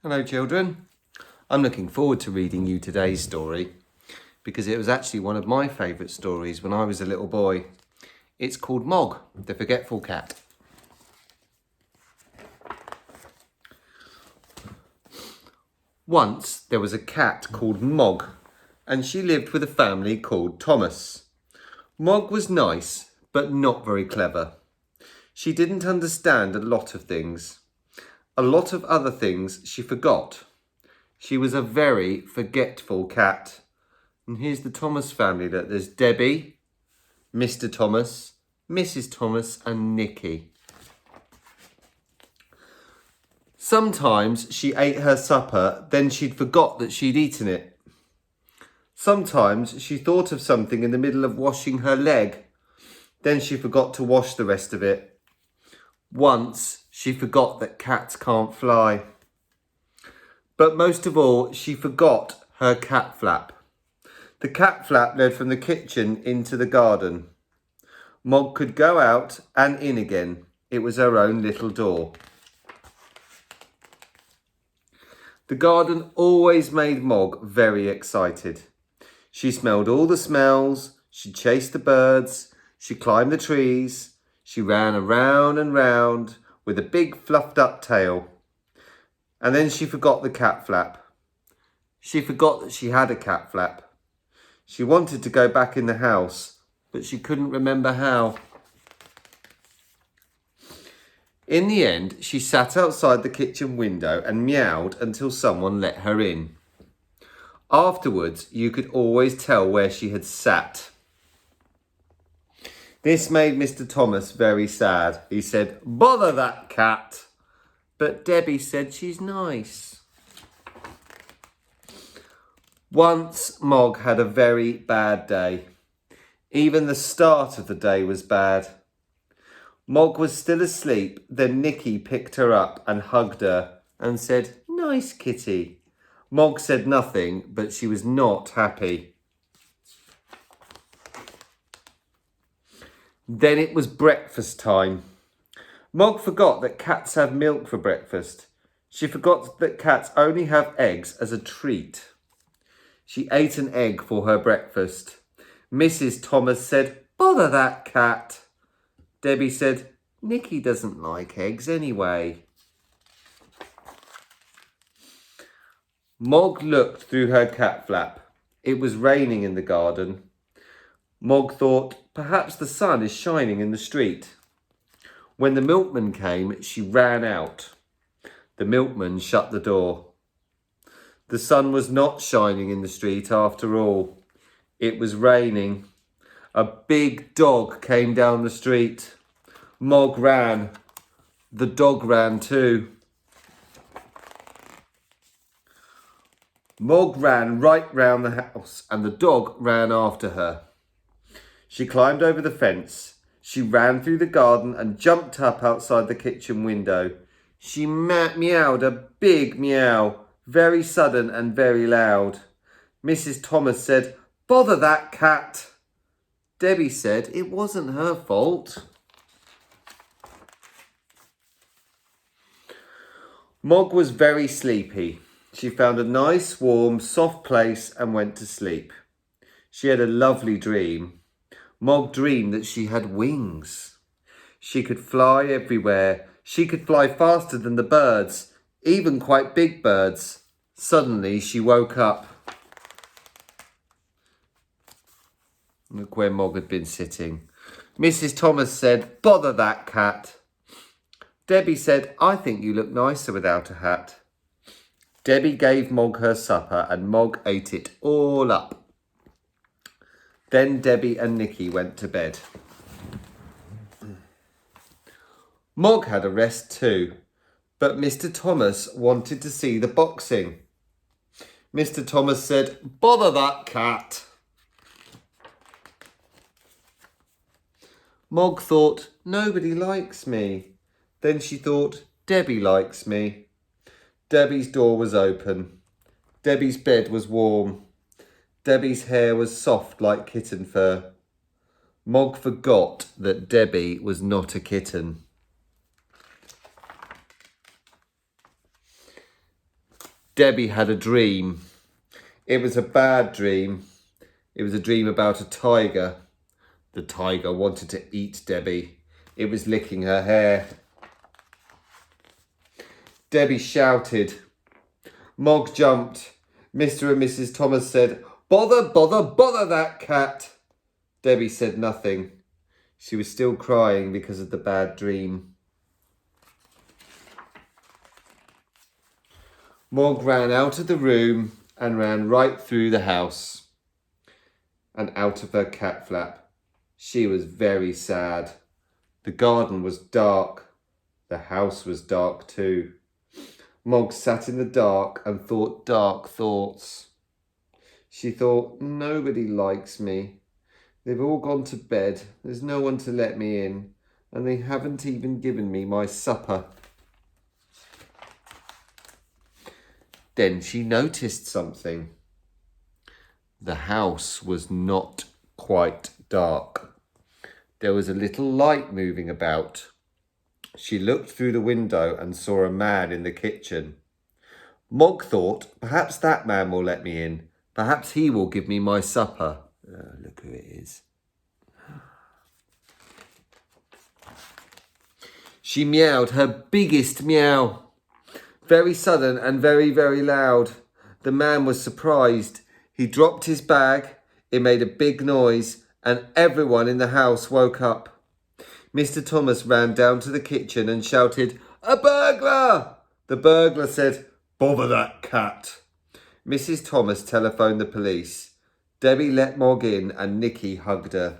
Hello children. I'm looking forward to reading you today's story because it was actually one of my favourite stories when I was a little boy. It's called Mog the Forgetful Cat. Once there was a cat called Mog and she lived with a family called Thomas. Mog was nice but not very clever. She didn't understand a lot of things. A lot of other things she forgot. She was a very forgetful cat. And here's the Thomas family. Look, there's Debbie, Mr. Thomas, Mrs. Thomas and Nicky. Sometimes she ate her supper, then she'd forgot that she'd eaten it. Sometimes she thought of something in the middle of washing her leg, then she forgot to wash the rest of it. Once she forgot that cats can't fly. But most of all, she forgot her cat flap. The cat flap led from the kitchen into the garden. Mog could go out and in again. It was her own little door. The garden always made Mog very excited. She smelled all the smells, she chased the birds, she climbed the trees, she ran around and round with a big fluffed up tail. And then she forgot the cat flap. She forgot that she had a cat flap. She wanted to go back in the house, but she couldn't remember how. In the end, she sat outside the kitchen window and meowed until someone let her in. Afterwards, you could always tell where she had sat. This made Mr. Thomas very sad. He said, "Bother that cat." But Debbie said she's nice. Once Mog had a very bad day. Even the start of the day was bad. Mog was still asleep, then Nicky picked her up and hugged her and said, "Nice kitty." Mog said nothing, but she was not happy. Then it was breakfast time. Mog forgot that cats have milk for breakfast. She forgot that cats only have eggs as a treat. She ate an egg for her breakfast. Mrs. Thomas said, "Bother that cat." Debbie said, "Nicky doesn't like eggs anyway." Mog looked through her cat flap. It was raining in the garden. Mog thought, perhaps the sun is shining in the street. When the milkman came, she ran out. The milkman shut the door. The sun was not shining in the street after all. It was raining. A big dog came down the street. Mog ran. The dog ran too. Mog ran right round the house and the dog ran after her. She climbed over the fence. She ran through the garden and jumped up outside the kitchen window. She meowed a big meow, very sudden and very loud. Mrs. Thomas said, "Bother that cat." Debbie said it wasn't her fault. Mog was very sleepy. She found a nice, warm, soft place and went to sleep. She had a lovely dream. Mog dreamed that she had wings. She could fly everywhere. She could fly faster than the birds, even quite big birds. Suddenly she woke up. Look where Mog had been sitting. Mrs. Thomas said, "Bother that cat." Debbie said, "I think you look nicer without a hat." Debbie gave Mog her supper and Mog ate it all up. Then Debbie and Nicky went to bed. Mog had a rest too, but Mr. Thomas wanted to see the boxing. Mr. Thomas said, "Bother that cat." Mog thought, nobody likes me. Then she thought, Debbie likes me. Debbie's door was open. Debbie's bed was warm. Debbie's hair was soft like kitten fur. Mog forgot that Debbie was not a kitten. Debbie had a dream. It was a bad dream. It was a dream about a tiger. The tiger wanted to eat Debbie. It was licking her hair. Debbie shouted. Mog jumped. Mr. and Mrs. Thomas said, "Bother, bother, bother that cat." Debbie said nothing. She was still crying because of the bad dream. Mog ran out of the room and ran right through the house and out of her cat flap. She was very sad. The garden was dark. The house was dark too. Mog sat in the dark and thought dark thoughts. She thought, nobody likes me. They've all gone to bed. There's no one to let me in. And they haven't even given me my supper. Then she noticed something. The house was not quite dark. There was a little light moving about. She looked through the window and saw a man in the kitchen. Mog thought, perhaps that man will let me in. Perhaps he will give me my supper. Look who it is. She meowed her biggest meow. Very sudden and very, very loud. The man was surprised. He dropped his bag. It made a big noise and everyone in the house woke up. Mr. Thomas ran down to the kitchen and shouted, "A burglar!" The burglar said, "Bother that cat." Mrs. Thomas telephoned the police. Debbie let Mog in and Nicky hugged her.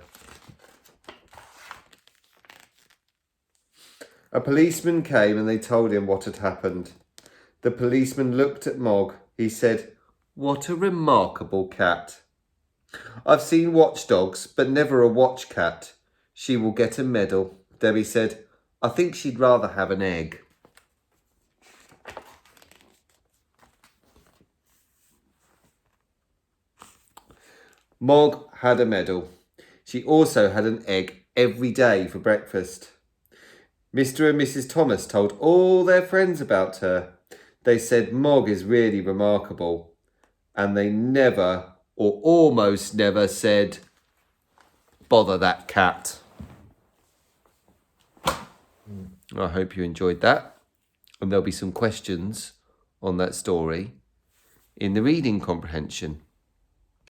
A policeman came and they told him what had happened. The policeman looked at Mog. He said, "What a remarkable cat. I've seen watchdogs, but never a watch cat. She will get a medal." Debbie said, "I think she'd rather have an egg." Mog had a medal. She also had an egg every day for breakfast. Mr. and Mrs. Thomas told all their friends about her. They said Mog is really remarkable. And they never, or almost never, said, "Bother that cat." I hope you enjoyed that. And there'll be some questions on that story in the reading comprehension.